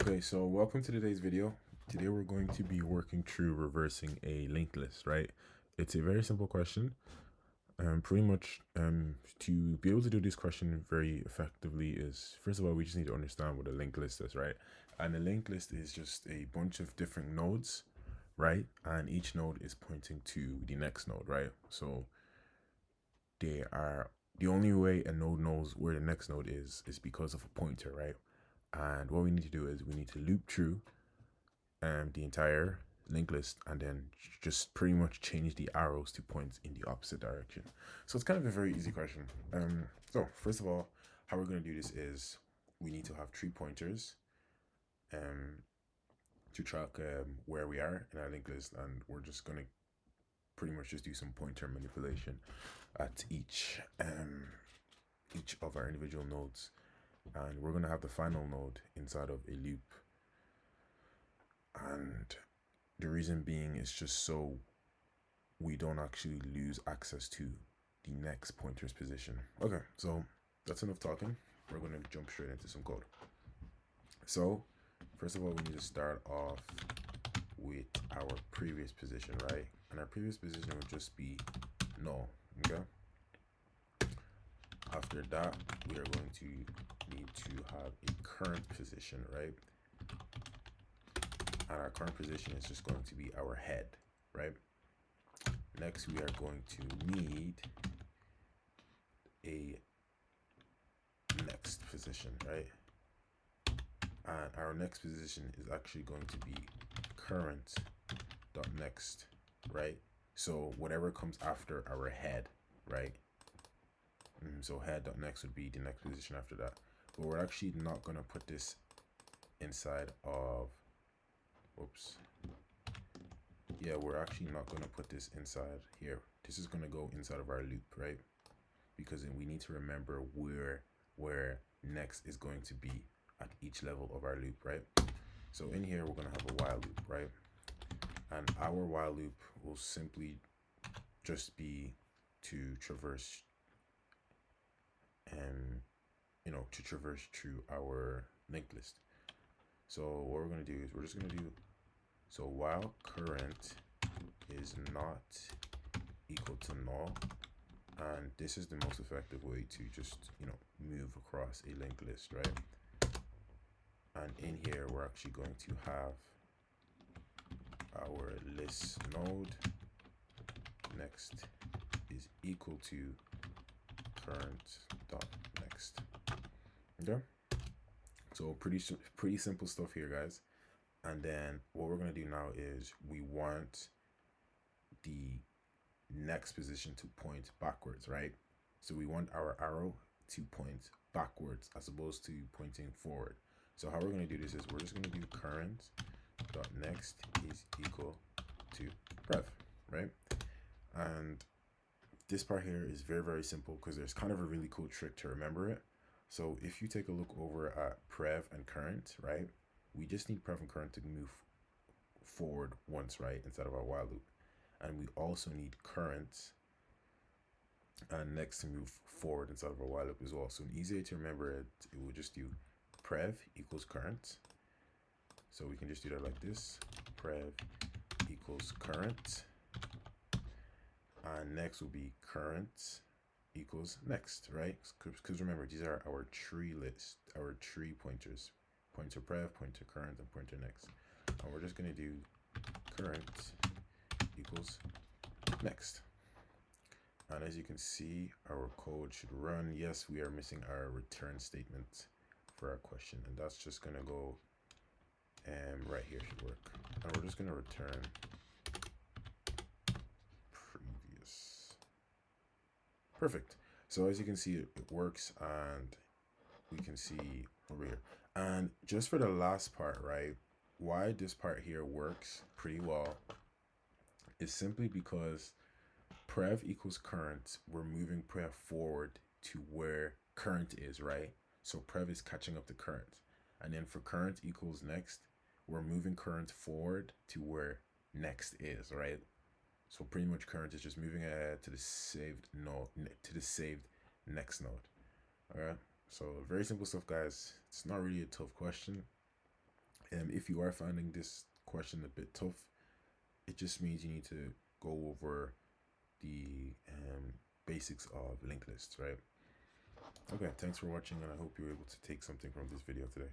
Okay, so welcome to today's video. Today we're going to be working through reversing a linked list, right? It's a very simple question. Pretty much to be able to do this question very effectively is, first of all, we just need to understand what a linked list is, right? And a linked list is just a bunch of different nodes, right? And each node is pointing to the next node, right? So they are the only way a node knows where the next node is because of a pointer, right? And what we need to do is we need to loop through the entire linked list and then just pretty much change the arrows to point in the opposite direction. So it's kind of a very easy question. So first of all, how we're going to do this is we need to have 3 pointers to track where we are in our linked list, and we're just going to pretty much just do some pointer manipulation at each of our individual nodes, and we're going to have the final node inside of a loop. And the reason being is just so we don't actually lose access to the next pointer's position. Okay, so that's enough talking. We're going to jump straight into some code. So first of all, we need to start off with our previous position, right? And our previous position would just be null, okay? After that, we are going to need to have a current position, right? And our current position is just going to be our head, right? Next, we are going to need a next position, right? And our next position is actually going to be current dot next, right? So whatever comes after our head, right? So head dot next would be the next position after that. But we're actually not going to put this inside of, whoops. Yeah, we're actually not going to put this inside here. This is going to go inside of our loop, right? Because we need to remember where next is going to be at each level of our loop, right? So in here, we're going to have a while loop, right? And our while loop will simply just be to traverse to traverse through our linked list. So what we're going to do is we're just going to do, so while current is not equal to null, and this is the most effective way to just move across a linked list, right? And in here we're actually going to have our list node next is equal to current dot next. Okay, so pretty simple stuff here, guys. And then what we're going to do now is we want the next position to point backwards, right? So we want our arrow to point backwards as opposed to pointing forward. So how we're going to do this is we're just going to do current dot next is equal to prev, right? And this part here is very simple because there's kind of a really cool trick to remember it. So if you take a look over at prev and current, right, we just need prev and current to move forward once, right, instead of our while loop. And we also need current and next to move forward inside of our while loop as well. So an easy way to remember it, it will just do prev equals current. So we can just do that like this, prev equals current. And next will be current equals next, right? Because remember, these are our tree list, our tree pointers, pointer prev, pointer current, and pointer next. And we're just going to do current equals next. And as you can see, our code should run. Yes, we are missing our return statement for our question, and that's just going to go right here should work. And we're just going to return previous. Perfect. So as you can see, it works, and we can see over here. And just for the last part, right, why this part here works pretty well is simply because prev equals current, we're moving prev forward to where current is, right? So prev is catching up to current. And then for current equals next, we're moving current forward to where next is, right? So pretty much current is just moving ahead to the saved node, to the saved next node. All right. So very simple stuff, guys. It's not really a tough question. If you are finding this question a bit tough, it just means you need to go over the basics of linked lists, right? Okay, thanks for watching, and I hope you were able to take something from this video today.